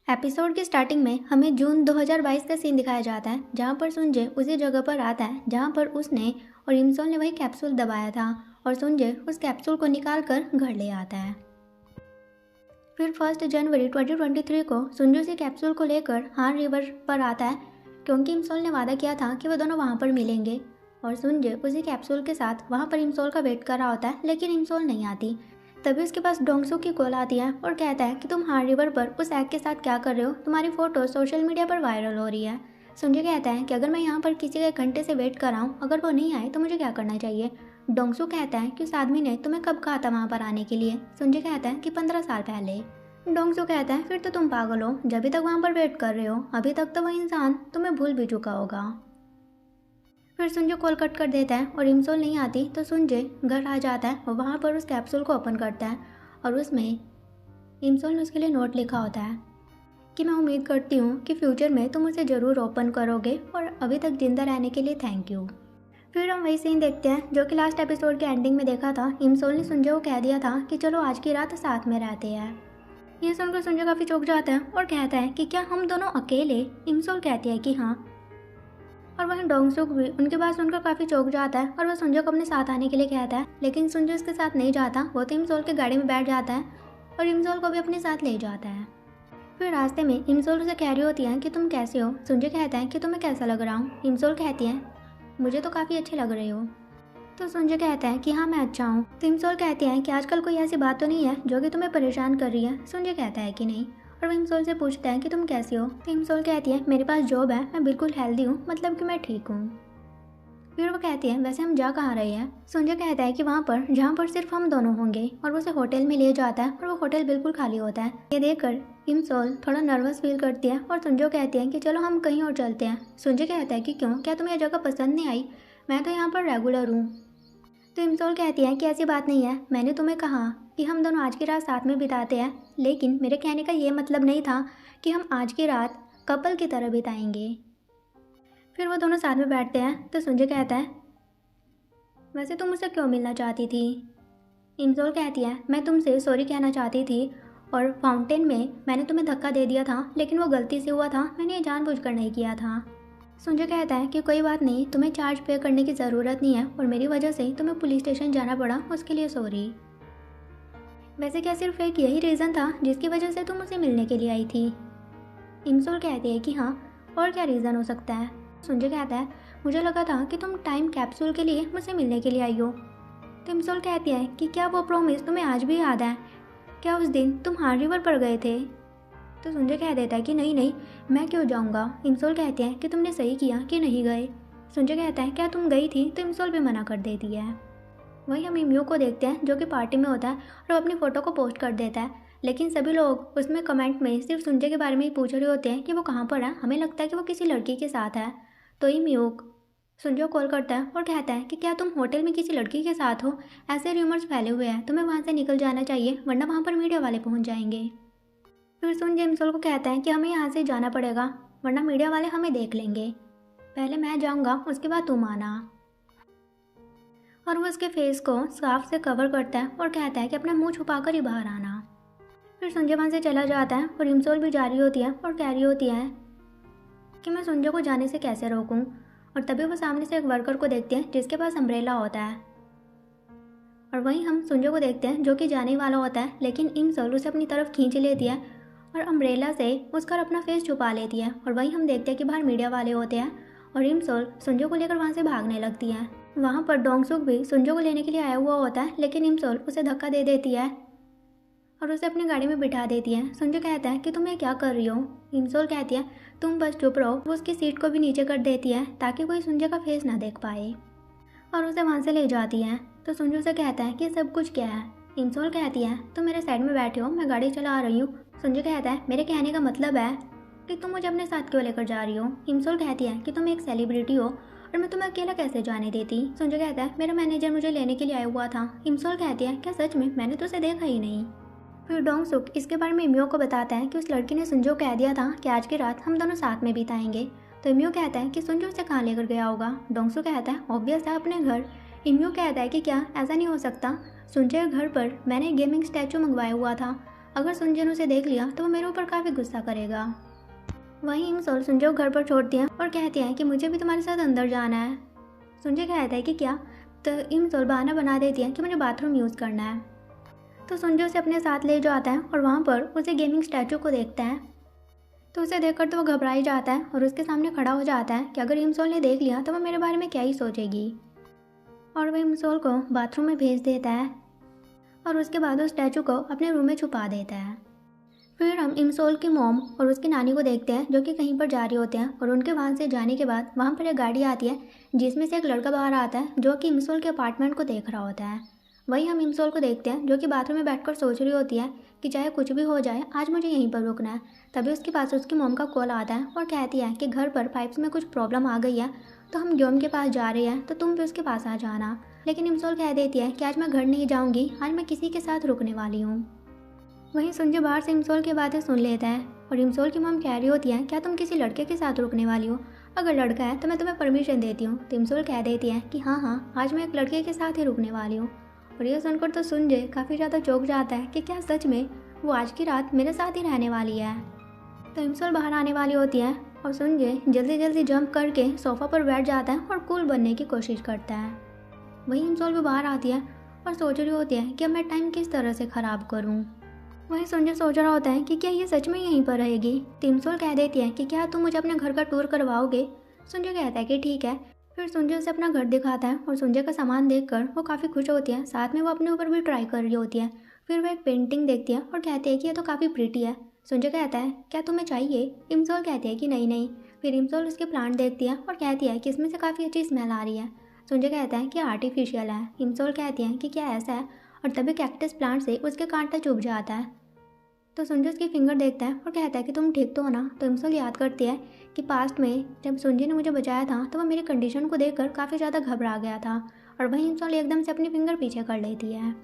Episode की starting में हमें जून 2022 का सीन दिखाया जाता है, जहां पर सुंजय उसी जगह पर आता है जहां पर उसने और इमसोल ने वही कैप्सूल दबाया था और सुंजय उस कैप्सूल को निकाल कर घर ले आता है। फिर 1 जनवरी 2023 को सुंजय उसी कैप्सूल को लेकर हान रिवर पर आता है, क्योंकि इमसोल ने वादा किया था कि वो दोनों वहाँ पर मिलेंगे। और सुंजय उसी कैप्सूल के साथ वहाँ पर इमसोल का वेट कर रहा होता है, लेकिन इमसोल नहीं आती। तभी उसके पास डोंगसू की कॉल आती है और कहता है कि तुम हान रिवर पर उस एग के साथ क्या कर रहे हो, तुम्हारी फोटो सोशल मीडिया पर वायरल हो रही है। सुंजय कहता है कि अगर मैं यहाँ पर किसी का 1 घंटे से वेट कर रहा हूँ, अगर वो नहीं आए तो मुझे क्या करना चाहिए। डोंगसू कहता है कि उस आदमी ने तुम्हें कब कहा था वहाँ पर आने के लिए। सुंजय कहता है कि 15 साल पहले। डोंगसू कहता है फिर तो तुम पागल हो, जब भी तक वहाँ पर वेट कर रहे हो, अभी तक तो वह इंसान तुम्हें भूल भी चुका होगा। फिर सुंजय कॉल कट कर देता है और इमसोल नहीं आती तो सुंजय घर आ जाता है और वहाँ पर उस कैप्सूल को ओपन करता है और उसमें इमसोल ने उसके लिए नोट लिखा होता है कि मैं उम्मीद करती हूँ कि फ्यूचर में तुम उसे ज़रूर ओपन करोगे और अभी तक जिंदा रहने के लिए थैंक यू। फिर हम वही सीन देखते हैं जो कि लास्ट एपिसोड के एंडिंग में देखा था। इमसोल ने सुंजय को कह दिया था कि चलो आज की रात साथ में रहते हैं। ये सुनकर सुंजय काफ़ी चौंक जाता है और कहता है कि क्या हम दोनों अकेले। इमसोल कहती है कि हाँ। और वहीं डोंगसुक भी उनकी बात सुनकर काफ़ी चौंक जाता है और वह सुंजय को अपने साथ आने के लिए कहता है, लेकिन सुंजय उसके साथ नहीं जाता। वो तो इमसोल के गाड़ी में बैठ जाता है और इमसोल को भी अपने साथ ले जाता है। फिर रास्ते में इमसोल उसे कह रही होती है कि तुम कैसे हो। सुंजय कहता है कि तुम्हें कैसा लग रहा हूँ। इमसोल कहती है मुझे तो काफ़ी अच्छे लग रहे हो। तो सुंजय कहता है कि हाँ मैं अच्छा हूँ। तो इमसोल कहती है कि आजकल कोई ऐसी बात तो नहीं है जो कि तुम्हें परेशान कर रही है। सुंजय कहता है कि नहीं। और वो इमसोल से पूछता है कि तुम कैसी हो। तो इमसोल कहती है मेरे पास जॉब है, मैं बिल्कुल हेल्दी हूँ, मतलब कि मैं ठीक हूँ। फिर वो कहती है वैसे हम जा कहाँ रहे हैं। सुंजय कहता है कि वहाँ पर जहाँ पर सिर्फ हम दोनों होंगे। और वो उसे होटल में ले जाता है और वो होटल बिल्कुल खाली होता है। ये देखकर इमसोल थोड़ा नर्वस फील करती है और सुंजय कहती है कि चलो हम कहीं और चलते हैं। सुंजय कहता है कि क्यों, क्या तुम्हें यह जगह पसंद नहीं आई, मैं तो यहाँ पर रेगुलर हूँ। तो इमसोल कहती है कि ऐसी बात नहीं है, मैंने तुम्हें कहा कि हम दोनों आज की रात साथ में बिताते हैं, लेकिन मेरे कहने का ये मतलब नहीं था कि हम आज की रात कपल की तरह बिताएंगे। फिर वो दोनों साथ में बैठते हैं तो सुंजय कहता है वैसे तुम मुझसे क्यों मिलना चाहती थी। इमसोल कहती है मैं तुमसे सॉरी कहना चाहती थी और फाउंटेन में मैंने तुम्हें धक्का दे दिया था, लेकिन वो गलती से हुआ था, मैंने ये जानबूझकर नहीं किया था। सुंजय कहता है कि कोई बात नहीं, तुम्हें चार्ज पे करने की ज़रूरत नहीं है और मेरी वजह से तुम्हें पुलिस स्टेशन जाना पड़ा, उसके लिए सॉरी। वैसे क्या सिर्फ एक यही रीज़न था जिसकी वजह से तुम मुझसे मिलने के लिए आई थी। इमसोल कहती है कि हाँ, और क्या रीज़न हो सकता है। सुंजय कहता है मुझे लगा था कि तुम टाइम कैप्सूल के लिए मुझसे मिलने के लिए आई हो। तो इमसोल कहती है कि क्या वो प्रॉमिस तुम्हें आज भी याद है, क्या उस दिन तुम हान रिवर पर गए थे। तो सुंजय कह देता है कि नहीं नहीं, मैं क्यों जाऊँगा। इमसोल कहती है कि तुमने सही किया कि नहीं गए। सुंजय कहता है क्या तुम गई थी। तो इमसोल भी मना कर देती है। वही हम इम्यू को देखते हैं जो कि पार्टी में होता है और वो अपनी फ़ोटो को पोस्ट कर देता है, लेकिन सभी लोग उसमें कमेंट में सिर्फ सुंजय के बारे में ही पूछ रहे होते हैं कि वो कहाँ पर है। हमें लगता है कि वो किसी लड़की के साथ है। तो इम्यू सुंजय को कॉल करता है और कहता है कि क्या तुम होटल में किसी लड़की के साथ हो, ऐसे र्यूमर्स फैले हुए हैं, तुम्हें वहाँ से निकल जाना चाहिए वरना वहाँ पर मीडिया वाले पहुँच जाएंगे। फिर सुंजय इमसोल को कहता है कि हमें यहाँ से जाना पड़ेगा वरना मीडिया वाले हमें देख लेंगे, पहले मैं जाऊँगा उसके बाद तुम आना। और वो उसके फेस को स्कार्फ से कवर करता है और कहता है कि अपना मुंह छुपाकर ही बाहर आना। फिर सुंजय वहाँ से चला जाता है और इमसोल भी जा रही होती है और कह रही होती है कि मैं सुंजय को जाने से कैसे रोकूं। और तभी वो सामने से एक वर्कर को देखते हैं जिसके पास अम्ब्रेला होता है। और वहीं हम सुंजय को देखते हैं जो कि जाने वाला होता है, लेकिन इमसोल उसे अपनी तरफ खींच लेती है और अम्ब्रेला से उसका अपना फेस छुपा लेती है। और वहीं हम देखते हैं कि बाहर मीडिया वाले होते हैं और इमसोल सुंजय को लेकर वहाँ से भागने लगती है। वहाँ पर डोंगसुक भी सुंजय को लेने के लिए आया हुआ होता है, लेकिन इमसोल उसे धक्का दे देती है और उसे अपनी गाड़ी में बिठा देती है। सुंजय कहता है कि तुम ये क्या कर रही हो। इमसोल कहती है तुम बस चुप रहो। वो उसकी सीट को भी नीचे कर देती है ताकि कोई सुंजय का फेस ना देख पाए और उसे वहाँ से ले जाती है। तो सुंजय से कहता है कि सब कुछ क्या है। इमसोल कहती है तुम मेरे साइड में बैठे हो, मैं गाड़ी चला रही हूँ। सुंजय कहता है मेरे कहने का मतलब है कि तुम मुझे अपने साथ क्यों लेकर जा रही हो। इमसोल कहती है कि तुम एक सेलिब्रिटी हो और मैं तुम्हें अकेला कैसे जाने देती। सुंजय कहता है मेरा मैनेजर मुझे लेने के लिए आया हुआ था। इमसोल कहती है क्या सच में, मैंने तो उसे देखा ही नहीं। फिर डोंगसुक इसके बारे में इम्यू को बताता है कि उस लड़की ने सुंजय को कह दिया था कि आज की रात हम दोनों साथ में बिताएंगे। तो इम्यू कहता है कि सुंजय उसे कहाँ लेकर गया होगा। डोंगसुक कहता है ऑब्वियस है अपने घर। इम्यू कहता है कि क्या ऐसा नहीं हो सकता, सुंजय के घर पर मैंने गेमिंग स्टैचू मंगवाया हुआ था अगर सुंजय उसे देख लिया तो वो मेरे ऊपर काफ़ी गुस्सा करेगा। वहीं इमसोल सुंजय को घर पर छोड़ती है और कहती है कि मुझे भी तुम्हारे साथ अंदर जाना है। सुंजय कहता है कि क्या, तो इमसोल बहाना बना देती है कि मुझे बाथरूम यूज़ करना है। तो सुंजय उसे अपने साथ ले जाता है और वहाँ पर उसे गेमिंग स्टैचू को देखता है। तो उसे देखकर तो वो घबरा ही जाता है और उसके सामने खड़ा हो जाता है कि अगर इमसोल ने देख लिया तो वो मेरे बारे में क्या ही सोचेगी। और वह इमसोल को बाथरूम में भेज देता है और उसके बाद उस स्टैचू को अपने रूम में छुपा देता है। फिर हम इमसोल की मॉम और उसकी नानी को देखते हैं जो कि कहीं पर जा रहे होते हैं और उनके वहाँ से जाने के बाद वहाँ पर एक गाड़ी आती है जिसमें से एक लड़का बाहर आता है जो कि इमसोल के अपार्टमेंट को देख रहा होता है। वहीं हम इमसोल को देखते हैं जो कि बाथरूम में बैठकर सोच रही होती है कि चाहे कुछ भी हो जाए आज मुझे यहीं पर रुकना है। तभी उसके पास उसकी मॉम का कॉल आता है और कहती है कि घर पर पाइप्स में कुछ प्रॉब्लम आ गई है तो हम ग्योम के पास जा रहे हैं तो तुम भी उसके पास आ जाना। लेकिन इमसोल कह देती है कि आज मैं घर नहीं जाऊँगी, आज मैं किसी के साथ रुकने वाली हूँ। वहीं सुंजय बाहर से इमसोल की बातें सुन लेता है और इमसोल की मॉम कह रही होती है क्या तुम किसी लड़के के साथ रुकने वाली हो, अगर लड़का है तो मैं तुम्हें परमिशन देती हूँ। तो इमसोल कह देती है कि हाँ आज मैं एक लड़के के साथ ही रुकने वाली हूँ। और यह सुनकर तो सुंजय काफ़ी ज़्यादा चौंक जाता है कि क्या सच में वो आज की रात मेरे साथ ही रहने वाली है। तो इमसोल बाहर आने वाली होती है और सुंजय जल्दी जल्दी जंप करके सोफ़ा पर बैठ जाता है और कूल बनने की कोशिश करता है। वहीं इमसोल भी बाहर आती है और सोच रही होती है कि अब मैं टाइम किस तरह से ख़राब करूँ। वहीं सुंजय सोच रहा होता है कि क्या ये सच में यहीं पर रहेगी। तो इमसोल कह देती है कि क्या तुम मुझे अपने घर का टूर करवाओगे। सुंजय कहता है कि ठीक है। फिर सुंजय उसे अपना घर दिखाता है और सुंजय का सामान देखकर वो काफ़ी खुश होती है, साथ में वो अपने ऊपर भी ट्राई कर रही होती है। फिर वो एक पेंटिंग देखती है और कहती है कि ये तो काफ़ी प्रीटी है। सुंजय कहता है क्या तुम्हें चाहिए। इमसोल कहती है कि नहीं नहीं। फिर इमसोल उसके प्लांट देखती है और कहती है कि इसमें से काफ़ी अच्छी स्मेल आ रही है। सुंजय कहता है कि आर्टिफिशियल है। इमसोल कहती है कि क्या ऐसा है, और तभी कैक्टस प्लांट से उसके कांटा चुभ जाता है। तो सुंजय उसकी फिंगर देखता है और कहता है कि तुम ठीक तो हो ना। तो इमसोल याद करती है कि पास्ट में जब सुंजय ने मुझे बचाया था तो वह मेरी कंडीशन को देखकर काफ़ी ज़्यादा घबरा गया था। और वहीं इमसोल एकदम से अपनी फिंगर पीछे कर लेती है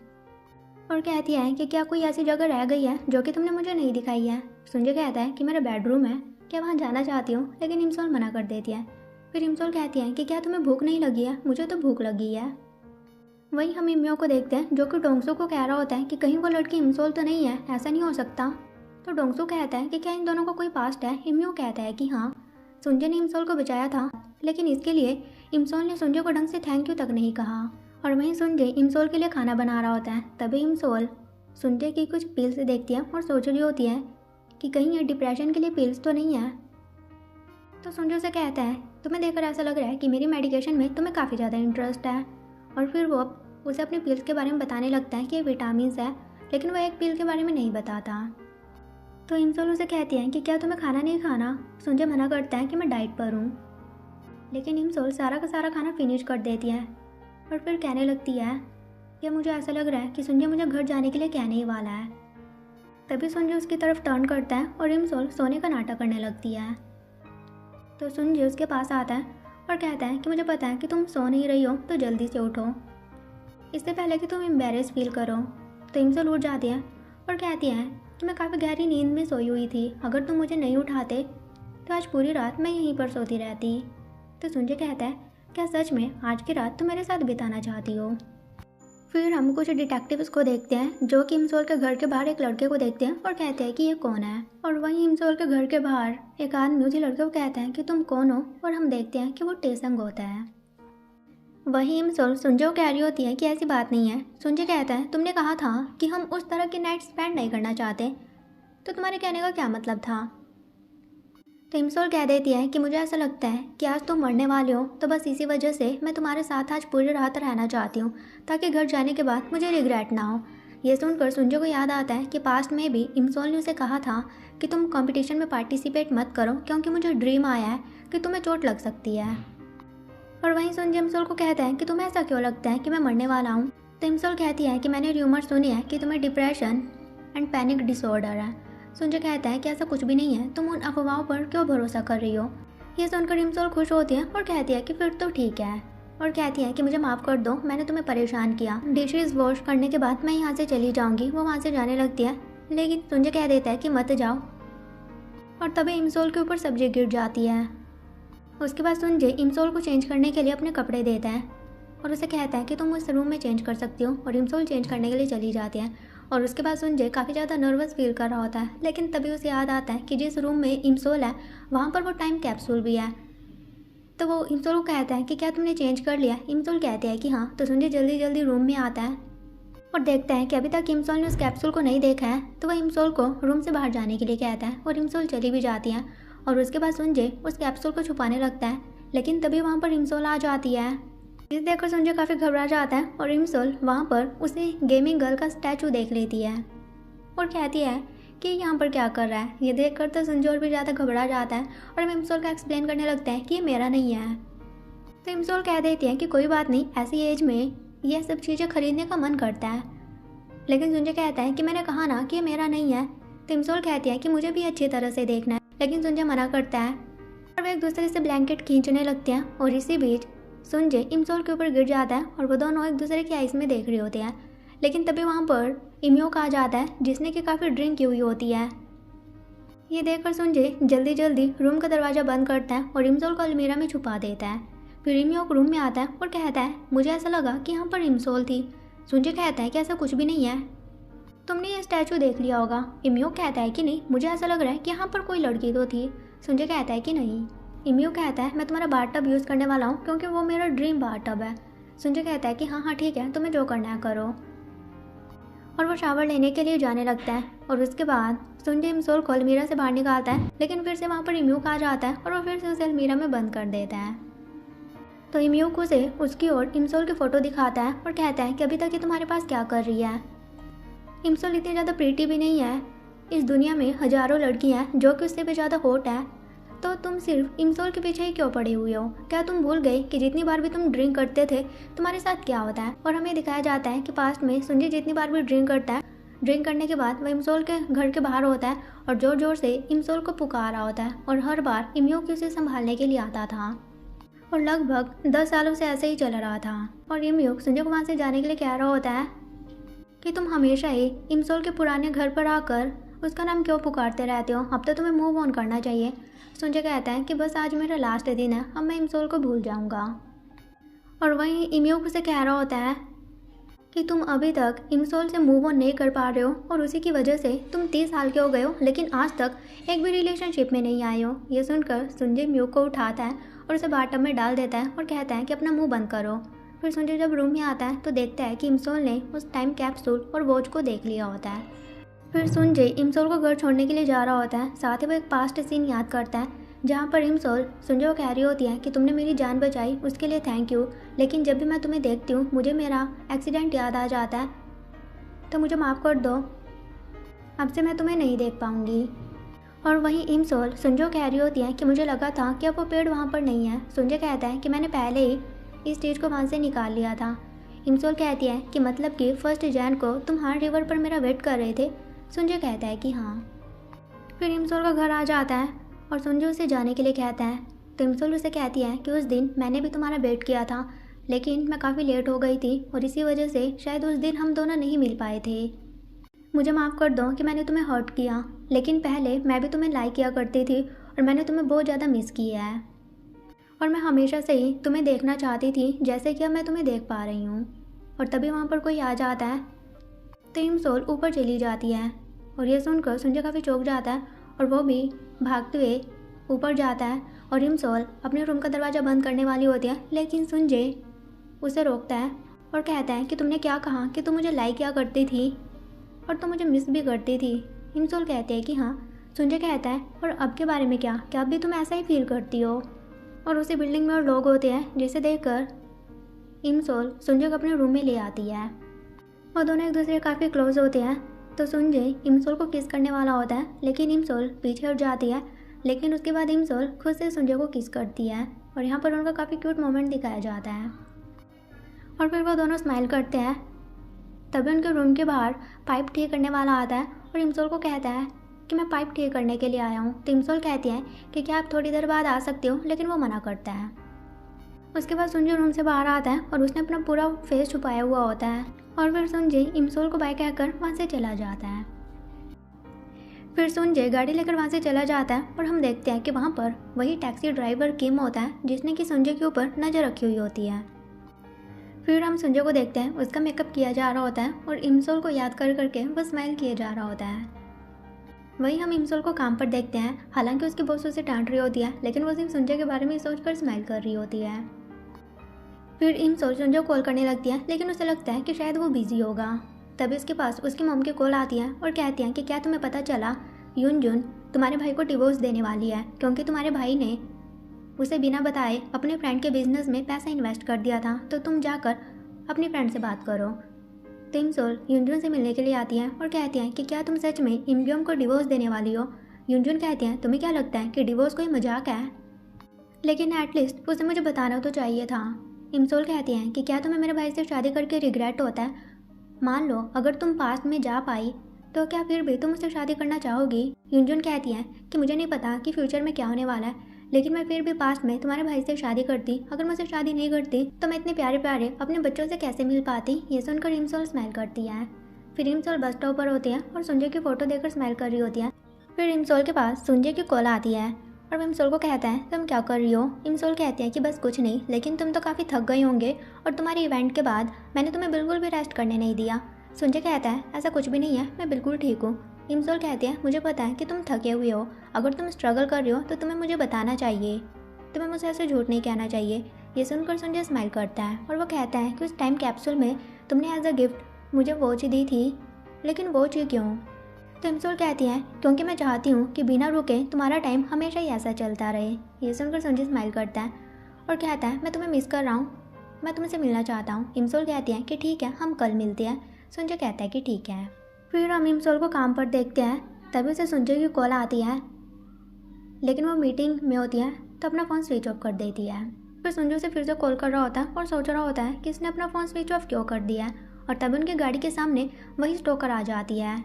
और कहती है कि क्या कोई ऐसी जगह रह गई है जो कि तुमने मुझे नहीं दिखाई है। सुंजय कहता है कि मेरा बेडरूम है, क्या वहाँ जाना चाहती हूँ, लेकिन इमसोल मना कर देती है। फिर इमसोल कहती है कि क्या तुम्हें भूख नहीं लगी है, मुझे तो भूख लगी है। वहीं हम इम्यो को देखते हैं जो कि डोंगसू को कह रहा होता है कि कहीं वो लड़की इमसोल तो नहीं है, ऐसा नहीं हो सकता। तो डोंगसू कहता है कि क्या इन दोनों का कोई पास्ट है। इम्यो कहता है कि हाँ, सुंजय ने इमसोल को बचाया था, लेकिन इसके लिए इमसोल ने सुंजय को ढंग से थैंक यू तक नहीं कहा। और वहीं सुंजय इमसोल के लिए खाना बना रहा होता है। तभी इमसोल सुंजय की कुछ पिल्स देखती है और सोच रही होती है कि कहीं ये डिप्रेशन के लिए पिल्स तो नहीं है। तो सुंजय से कहता है तुम्हें देखकर ऐसा लग रहा है कि मेरी मेडिकेशन में तुम्हें काफ़ी ज़्यादा इंटरेस्ट है। और फिर वो उसे अपने पिल्स के बारे में बताने लगता है कि ये विटामिन है, लेकिन वो एक पिल के बारे में नहीं बताता। तो इमसोल उसे कहती है कि क्या तुम्हें खाना नहीं खाना। सुंजय मना करता है कि मैं डाइट पर हूँ, लेकिन इमसोल सारा का सारा खाना फिनिश कर देती है और फिर कहने लगती है कि मुझे ऐसा लग रहा है कि सुंजय मुझे घर जाने के लिए कहने ही वाला है। तभी सुंजय उसकी तरफ टर्न करता है और इमसोल सोने का नाटक करने लगती है। तो सुंजय उसके पास आता है और कहता है कि मुझे पता है कि तुम सो नहीं रही हो, तो जल्दी से उठो इससे पहले कि तुम एम्बेरेस फील करो। तो इमसोल उठ जाती है और कहती है कि मैं काफ़ी गहरी नींद में सोई हुई थी, अगर तुम मुझे नहीं उठाते तो आज पूरी रात मैं यहीं पर सोती रहती। तो सुंजय कहता है क्या सच में आज की रात तुम मेरे साथ बिताना चाहती हो। फिर हम कुछ डिटेक्टिव्स को देखते हैं जो कि इमसोल के घर के बाहर एक लड़के को देखते हैं और कहते हैं कि ये कौन है। और वहीं इमसोल के घर के बाहर एक आदमी उसी लड़के को कहता है कि तुम कौन हो, और हम देखते हैं कि वो टेसंग होता है। वहीं इमसोल सुंजय को कह रही होती है कि ऐसी बात नहीं है। सुंजय कहता है तुमने कहा था कि हम उस तरह की नाइट स्पेंड नहीं करना चाहते, तो तुम्हारे कहने का क्या मतलब था। तो इमसोल कह देती है कि मुझे ऐसा लगता है कि आज तुम मरने वाले हो, तो बस इसी वजह से मैं तुम्हारे साथ आज पूरी रात रहना चाहती हूँ, ताकि घर जाने के बाद मुझे रिग्रेट ना हो। ये सुनकर सुंजय को याद आता है कि पास्ट में भी इमसोल ने उसे कहा था कि तुम कंपटीशन में पार्टिसिपेट मत करो, क्योंकि मुझे ड्रीम आया है कि तुम्हें चोट लग सकती है। और वहीं सुंजय इमसोल को कहता है कि तुम्हें ऐसा क्यों लगता है कि मैं मरने वाला हूँ। तो इमसोल कहती है कि मैंने र्यूमर सुनी है कि तुम्हें डिप्रेशन एंड पैनिक डिसऑर्डर है। सुंजय कहता है कि ऐसा कुछ भी नहीं है, तुम उन अफवाहों पर क्यों भरोसा कर रही हो। ये सुनकर इमसोल खुश होती है और कहती है कि फिर तो ठीक है, और कहती है कि मुझे माफ़ कर दो, मैंने तुम्हें परेशान किया। डिशेज वॉश करने के बाद मैं यहाँ से चली जाऊँगी। वो वहाँ से जाने लगती है, लेकिन सुंजय कह देता है कि मत जाओ। और तभी इमसोल के ऊपर सब्जी गिर जाती है। उसके बाद सुंजय इमसोल को चेंज करने के लिए अपने कपड़े देता है और उसे कहता है कि तुम उस रूम में चेंज कर सकती हो। और इमसोल चेंज करने के लिए चली जाती है और उसके बाद सुंजय काफ़ी ज़्यादा नर्वस फील कर रहा होता है, लेकिन तभी उसे याद आता है कि जिस रूम में इमसोल है वहाँ पर वो टाइम कैप्सूल भी है। तो वो इमसोल को कहता है कि क्या तुमने चेंज कर लिया। इमसोल कहते हैं कि हाँ। तो सुंजय जल्दी जल्दी रूम में आता है और देखता है कि अभी तक इमसोल ने उस कैप्सूल को नहीं देखा है। तो वह इमसोल को रूम से बाहर जाने के लिए कहता है और इमसोल चली भी जाती है। और उसके बाद सुंजय उस कैप्सूल को छुपाने लगता है, लेकिन तभी वहाँ पर इमसोल आ जाती है। इसे देखकर सुंजय काफ़ी घबरा जाता है और इमसोल वहाँ पर उसे गेमिंग गर्ल का स्टैचू देख लेती है और कहती है कि यहाँ पर क्या कर रहा है। ये देखकर तो संजय और भी ज़्यादा घबरा जाता है और इमसोल का एक्सप्लेन करने लगता है कि ये मेरा नहीं है। तो इमसोल कह देती है कि कोई बात नहीं, ऐसी एज में ये सब चीज़ें खरीदने का मन करता है। लेकिन संजय कहता है कि मैंने कहा ना कि ये मेरा नहीं है। तो इमसोल कहती है कि मुझे भी अच्छी तरह से देखना है, लेकिन संजय मना करता है और वे एक दूसरे से ब्लैंकेट खींचने लगते हैं। और इसी बीच संजय इमसोल के ऊपर गिर जाता है और वो दोनों एक दूसरे की आइस में देख रहे होते हैं। लेकिन तभी वहाँ पर इमियोक आ जाता है जिसने कि काफ़ी ड्रिंक की हुई होती है। ये देखकर संजय जल्दी जल्दी रूम का दरवाज़ा बंद करता है और इमसोल को अलमीरा में छुपा देता है। फिर इमियोक रूम में आता है और कहता है मुझे ऐसा लगा कि यहाँ पर इमसोल थी। संजय कहता है कि ऐसा कुछ भी नहीं है, तुमने ये स्टैचू देख लिया होगा। इमियोक कहता है कि नहीं, मुझे ऐसा लग रहा है कि यहाँ पर कोई लड़की तो थी। संजय कहता है कि नहीं। इमियोक कहता है मैं तुम्हारा बाथटब यूज़ करने वाला हूँ क्योंकि वो मेरा ड्रीम बाथटब है। संजय कहता है कि हाँ हाँ ठीक है, तुम्हें जो करना है करो। और वो शावर लेने के लिए जाने लगता है और उसके बाद संजय इमसोल को अलमीरा से बाहर निकालता है, लेकिन फिर से वहाँ पर इमियोक आ जाता है और वो फिर से उसे अलमीरा में बंद कर देता है। तो इमियोक उसे उसकी ओर इमसोल की फ़ोटो दिखाता है और कहता है कि अभी तक ये तुम्हारे पास क्या कर रही है। इमसोल इतनी ज़्यादा प्रीटी भी नहीं है, इस दुनिया में हज़ारों लड़कियाँ हैं जो कि उससे भी ज़्यादा हॉट है, तो तुम सिर्फ इमसोल के पीछे ही क्यों पड़े हुए हो। क्या तुम भूल गए कि जितनी बार भी तुम ड्रिंक करते थे तुम्हारे साथ क्या होता है। और हमें दिखाया जाता है कि पास्ट में संजय जितनी बार भी ड्रिंक करता है, ड्रिंक करने के बाद वह इमसोल के घर के बाहर होता है और ज़ोर ज़ोर से इमसोल को पुकार रहा होता है और हर बार इमियोक उसे संभालने के लिए आता था। और लगभग 10 सालों से ऐसे ही चल रहा था। और इमियोक संजय को वहाँ से जाने के लिए कह रहा होता है कि तुम हमेशा ही इमसोल के पुराने घर पर आकर उसका नाम क्यों पुकारते रहते हो, अब तो तुम्हें मूव ऑन करना चाहिए। संजय कहता है कि बस आज मेरा लास्ट दिन है, अब मैं इमसोल को भूल जाऊंगा। और वहीं इमियोक उसे कह रहा होता है कि तुम अभी तक इमसोल से मूव ऑन नहीं कर पा रहे हो और उसी की वजह से तुम 30 साल के हो गए हो, लेकिन आज तक एक भी रिलेशनशिप में नहीं आए हो। ये सुनकर संजय इमियोक को उठाता है और उसे बाथटब में डाल देता है और कहता है कि अपना मुँह बंद करो। फिर संजय जब रूम में आता है तो देखता है कि इमसोल ने उस टाइम कैप्सूल और वॉच को देख लिया होता है। फिर संजय इमसोल को घर छोड़ने के लिए जा रहा होता है, साथ ही वो एक पास्ट सीन याद करता है जहाँ पर इमसोल संजय को कह रही होती है कि तुमने मेरी जान बचाई, उसके लिए थैंक यू, लेकिन जब भी मैं तुम्हें देखती हूँ मुझे मेरा एक्सीडेंट याद आ जाता है, तो मुझे माफ़ कर दो, अब से मैं तुम्हें नहीं देख पाऊँगी। और वहीं इमसोल संजय को कह रही होती है कि मुझे लगा था कि अब वो पेड़ वहाँ पर नहीं है। संजय कहता है कि मैंने पहले ही इस चीज़ को वहाँ से निकाल लिया था। इमसोल कहती है कि मतलब कि 1 जैन को तुम हार्ड रिवर पर मेरा वेट कर रहे थे। संजय कहता है कि हाँ। फिर इमसोल का घर आ जाता है और संजय उसे जाने के लिए कहता है। तो इमसोल उसे कहती है कि उस दिन मैंने भी तुम्हारा वेट किया था, लेकिन मैं काफ़ी लेट हो गई थी और इसी वजह से शायद उस दिन हम दोनों नहीं मिल पाए थे। मुझे माफ़ कर दो कि मैंने तुम्हें हर्ट किया, लेकिन पहले मैं भी तुम्हें लाइक किया करती थी और मैंने तुम्हें बहुत ज़्यादा मिस किया है और मैं हमेशा से ही तुम्हें देखना चाहती थी जैसे कि अब मैं तुम्हें देख पा रही हूँ। और तभी वहाँ पर कोई आ जाता है तो इमसोल ऊपर चली जाती है और यह सुनकर संजय काफ़ी चौंक जाता है और वो भी भागते हुए ऊपर जाता है। और इमसोल अपने रूम का दरवाज़ा बंद करने वाली होती है, लेकिन संजय उसे रोकता है और कहता है कि तुमने क्या कहा कि तुम मुझे लाइक किया करती थी और तुम मुझे मिस भी करती थी। इमसोल कहते हैं कि हाँ। संजय कहता है और अब के बारे में क्या अब भी तुम ऐसा ही फील करती हो। और उसी बिल्डिंग में और लोग होते हैं जिसे देखकर इमसोल संजय को अपने रूम में ले आती है और दोनों एक दूसरे काफ़ी क्लोज होते हैं। तो संजय इमसोल को किस करने वाला होता है, लेकिन इमसोल पीछे हट जाती है, लेकिन उसके बाद इमसोल खुद से संजय को किस करती है और यहाँ पर उनका काफ़ी क्यूट मोमेंट दिखाया जाता है। और फिर वो दोनों स्माइल करते हैं। तभी उनके रूम के बाहर पाइप ठीक करने वाला आता है और इमसोल को कहता है कि मैं पाइप ठीक करने के लिए आया हूँ। तो इमसोल कहती है कि क्या आप थोड़ी देर बाद आ सकते हो, लेकिन वो मना करता है। उसके बाद संजय रूम से बाहर आता है और उसने अपना पूरा फेस छुपाया हुआ होता है और फिर संजय इमसोल को बाय कहकर वहाँ से चला जाता है। फिर संजय गाड़ी लेकर वहाँ से चला जाता है और हम देखते हैं कि वहाँ पर वही टैक्सी ड्राइवर किम होता है जिसने कि संजय के ऊपर नज़र रखी हुई होती है। फिर हम संजय को देखते हैं, उसका मेकअप किया जा रहा होता है और इमसोल को याद कर करके वो स्माइल किया जा रहा होता है। वहीं हम इमसोल को काम पर देखते हैं, हालांकि उसकी बॉस उसे डांट रही होती है, लेकिन वो सिर्फ संजय के बारे में सोचकर स्माइल कर रही होती है। फिर इमसोल संजय को कॉल करने लगती है, लेकिन उसे लगता है कि शायद वो बिजी होगा। तभी उसके पास उसकी मॉम की कॉल आती है और कहती हैं कि क्या तुम्हें पता चला, युनजुन तुम्हारे भाई को डिवोर्स देने वाली है, क्योंकि तुम्हारे भाई ने उसे बिना बताए अपने फ्रेंड के बिजनेस में पैसा इन्वेस्ट कर दिया था, तो तुम जाकर अपनी फ्रेंड से बात करो। तो इमसोल युनजुन से मिलने के लिए आती है और कहती हैं कि क्या तुम सच में इमग्योम को डिवोर्स देने वाली हो। युनजुन कहती हैं, तुम्हें क्या लगता है कि डिवोर्स कोई मजाक है, लेकिन एटलीस्ट उसे मुझे बताना तो चाहिए था। इमसोल कहती हैं कि क्या तुम्हें मेरे भाई से शादी करके रिग्रेट होता है। मान लो अगर तुम पास्ट में जा पाई तो क्या फिर भी तुम उससे शादी करना चाहोगी। युनजुन कहती हैं कि मुझे नहीं पता कि फ्यूचर में क्या होने वाला है, लेकिन मैं फिर भी पास्ट में तुम्हारे भाई से शादी करती। अगर मुझसे शादी नहीं करती तो मैं इतने प्यारे प्यारे अपने बच्चों से कैसे मिल पाती। ये सुनकर इमसोल स्माइल करती है। फिर इमसोल बस स्टॉप पर होती है और संजय की फ़ोटो देखकर स्माइल कर रही होती है। फिर इमसोल के पास संजय की कॉल आती है और वो इमसोल को कहता है, तुम क्या कर रही हो। इमसोल कहती है कि बस कुछ नहीं, लेकिन तुम तो काफ़ी थक गई होंगे और तुम्हारे इवेंट के बाद मैंने तुम्हें बिल्कुल भी रेस्ट करने नहीं दिया। संजय कहता है, ऐसा कुछ भी नहीं है, मैं बिल्कुल ठीक हूँ। इमसोल कहती है, मुझे पता है कि तुम थके हुए हो, अगर तुम स्ट्रगल कर रही हो तो तुम्हें मुझे बताना चाहिए, तुम्हें मुझे ऐसे झूठ नहीं कहना चाहिए। ये सुनकर संजय स्माइल करता है और वो कहता है कि उस टाइम कैप्सूल में तुमने एज अ गिफ्ट मुझे वॉच दी थी, लेकिन वॉच ही क्यों। तो इमसोल कहती है, क्योंकि मैं चाहती हूँ कि बिना रुके तुम्हारा टाइम हमेशा ही ऐसा चलता रहे। ये सुनकर संजय स्माइल करता है और कहता है, मैं तुम्हें मिस कर रहा हूँ, मैं तुमसे मिलना चाहता हूँ। इमसोल कहती है कि ठीक है, हम कल मिलते हैं। संजय कहता है कि ठीक है। फिर हम इमसोल को काम पर देखते हैं, तभी उसे संजय की कॉल आती है, लेकिन वो मीटिंग में होती है तो अपना फ़ोन स्विच ऑफ कर देती है। फिर संजय से फिर से कॉल कर रहा होता है और सोच रहा होता है कि इसने अपना फ़ोन स्विच ऑफ क्यों कर दिया है, और तभी उनकी गाड़ी के सामने वही स्टोकर आ जाती है।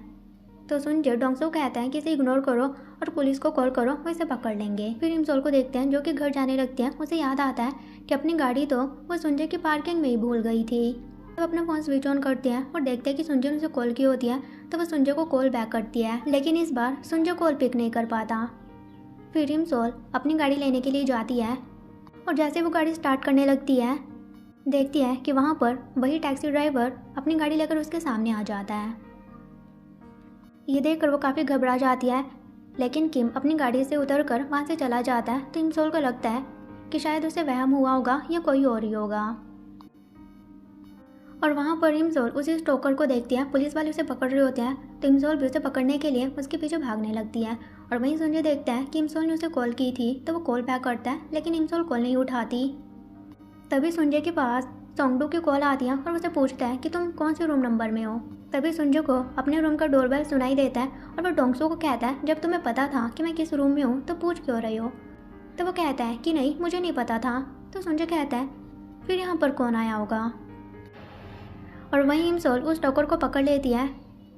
तो संजय डोंगसो कहता है कि इसे इग्नोर करो और पुलिस को कॉल करो, वो इसे पकड़ लेंगे। फिर इमसोल को देखते हैं जो कि घर जाने लगती है। उसे याद आता है कि अपनी गाड़ी तो वो संजय की पार्किंग में ही भूल गई थी। तो अपना फ़ोन स्विच ऑन करते हैं और देखते हैं कि संजय ने उसे कॉल की होती है, तो वो संजय को कॉल बैक करती है, लेकिन इस बार संजय कॉल पिक नहीं कर पाता। फिर इमसोल अपनी गाड़ी लेने के लिए जाती है और जैसे वो गाड़ी स्टार्ट करने लगती है, देखती है कि वहाँ पर वही टैक्सी ड्राइवर अपनी गाड़ी लेकर उसके सामने आ जाता है। ये देखकर वो काफ़ी घबरा जाती है, लेकिन किम अपनी गाड़ी से उतरकर वहाँ से चला जाता है। तो इमसोल को लगता है कि शायद उसे वहम हुआ होगा या कोई और ही होगा, और वहाँ पर इमसोल उसी स्टोकर को देखती है। पुलिस वाले उसे पकड़ रहे होते हैं, तो इमसोल भी उसे पकड़ने के लिए उसके पीछे भागने लगती है। और वहीं संजय देखता है कि इमसोल ने उसे कॉल की थी, तो वो कॉल बैक करता है, लेकिन इमसोल कॉल नहीं उठाती। तभी संजय के पास सोंगडू की कॉल आती है और उसे पूछता है कि तुम कौन से रूम नंबर में हो। तभी संजय को अपने रूम का डोरबेल सुनाई देता है और वो डोंगसो को कहता है, जब तुम्हें पता था कि मैं किस रूम में हूँ तो पूछ क्यों रही हो। तो वो कहता है कि नहीं, मुझे नहीं पता था। तो संजय कहता है, फिर यहाँ पर कौन आया होगा। और वहीं इमसोल उस टोकर को पकड़ लेती है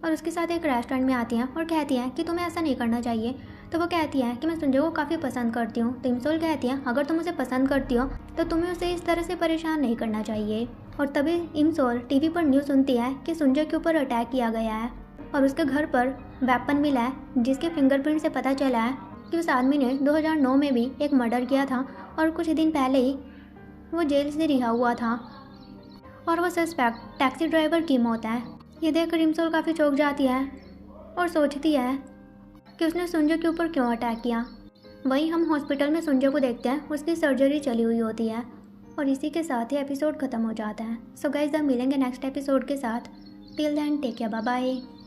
और उसके साथ एक रेस्टोरेंट में आती है और कहती है कि तुम्हें ऐसा नहीं करना चाहिए। तो वो कहती है कि मैं संजय को काफ़ी पसंद करती हूँ। तो इमसोल कहती है, अगर तुम उसे पसंद करती हो तो तुम्हें उसे इस तरह से परेशान नहीं करना चाहिए। और तभी इमसोल टीवी पर न्यूज़ सुनती है कि संजय के ऊपर अटैक किया गया है और उसके घर पर वेपन मिला है, जिसके फिंगरप्रिंट से पता चला है कि उस आदमी ने 2009 में भी एक मर्डर किया था और कुछ दिन पहले ही वो जेल से रिहा हुआ था, और वो सस्पेक्ट टैक्सी ड्राइवर किम होता है। ये देखकर इमसोल काफ़ी चौंक जाती है और सोचती है कि उसने संजय के ऊपर क्यों अटैक किया। वहीं हम हॉस्पिटल में संजय को देखते हैं, उसकी सर्जरी चली हुई होती है और इसी के साथ ही एपिसोड ख़त्म हो जाता है। सो गाइस, अब मिलेंगे नेक्स्ट एपिसोड के साथ। Till then take care, bye bye.